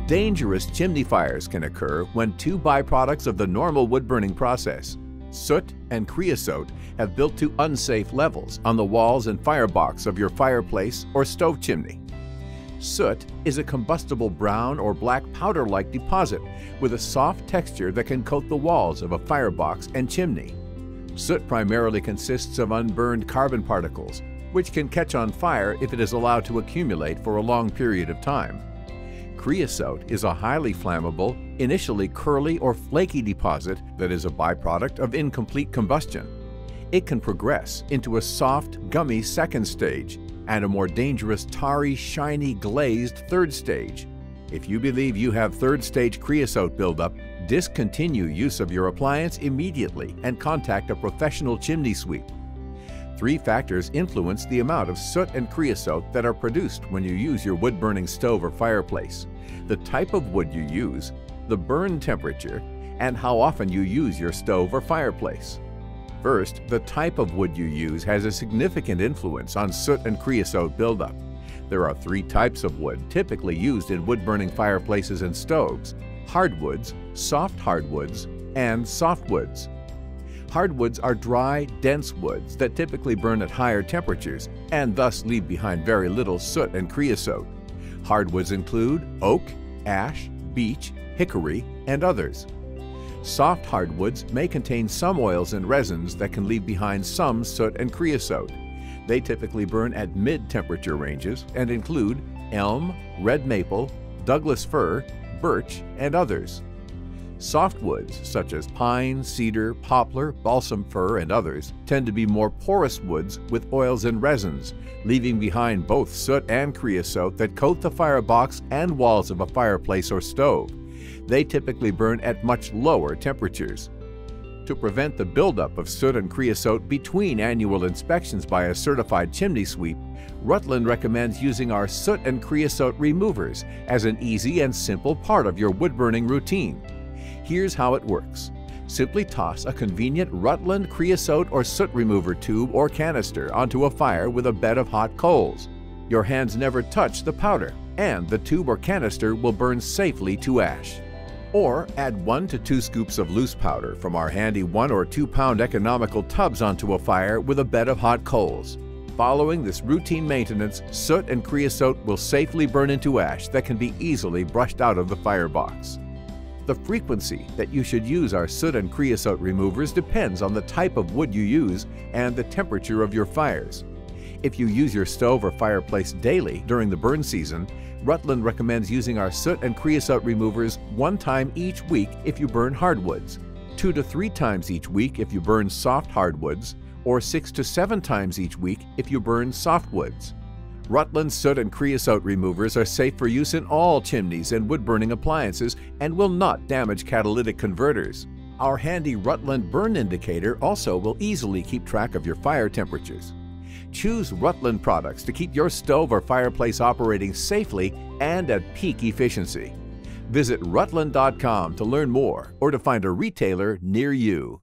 Dangerous chimney fires can occur when two byproducts of the normal wood-burning process, soot and creosote, have built to unsafe levels on the walls and firebox of your fireplace or stove chimney. Soot is a combustible brown or black powder-like deposit with a soft texture that can coat the walls of a firebox and chimney. Soot primarily consists of unburned carbon particles, which can catch on fire if it is allowed to accumulate for a long period of time. Creosote is a highly flammable, initially curly or flaky deposit that is a byproduct of incomplete combustion. It can progress into a soft, gummy second stage and a more dangerous tarry, shiny, glazed third stage. If you believe you have third stage creosote buildup, discontinue use of your appliance immediately and contact a professional chimney sweep. Three factors influence the amount of soot and creosote that are produced when you use your wood-burning stove or fireplace: the type of wood you use, the burn temperature, and how often you use your stove or fireplace. First, the type of wood you use has a significant influence on soot and creosote buildup. There are three types of wood typically used in wood-burning fireplaces and stoves: hardwoods, soft hardwoods, and softwoods. Hardwoods are dry, dense woods that typically burn at higher temperatures and thus leave behind very little soot and creosote. Hardwoods include oak, ash, beech, hickory, and others. Soft hardwoods may contain some oils and resins that can leave behind some soot and creosote. They typically burn at mid-temperature ranges and include elm, red maple, Douglas fir, birch, and others. Softwoods, such as pine, cedar, poplar, balsam fir, and others, tend to be more porous woods with oils and resins, leaving behind both soot and creosote that coat the firebox and walls of a fireplace or stove. They typically burn at much lower temperatures. To prevent the buildup of soot and creosote between annual inspections by a certified chimney sweep, Rutland recommends using our Soot and Creosote Removers as an easy and simple part of your wood-burning routine. Here's how it works. Simply toss a convenient Rutland Creosote or Soot Remover tube or canister onto a fire with a bed of hot coals. Your hands never touch the powder, and the tube or canister will burn safely to ash. Or add 1 to 2 scoops of loose powder from our handy 1 or 2 pound economical tubs onto a fire with a bed of hot coals. Following this routine maintenance, soot and creosote will safely burn into ash that can be easily brushed out of the firebox. The frequency that you should use our soot and creosote removers depends on the type of wood you use and the temperature of your fires. If you use your stove or fireplace daily during the burn season, Rutland recommends using our soot and creosote removers 1 time each week if you burn hardwoods, 2 to 3 times each week if you burn soft hardwoods, or 6 to 7 times each week if you burn softwoods. Rutland Soot and Creosote Removers are safe for use in all chimneys and wood-burning appliances and will not damage catalytic converters. Our handy Rutland Burn Indicator also will easily keep track of your fire temperatures. Choose Rutland products to keep your stove or fireplace operating safely and at peak efficiency. Visit rutland.com to learn more or to find a retailer near you.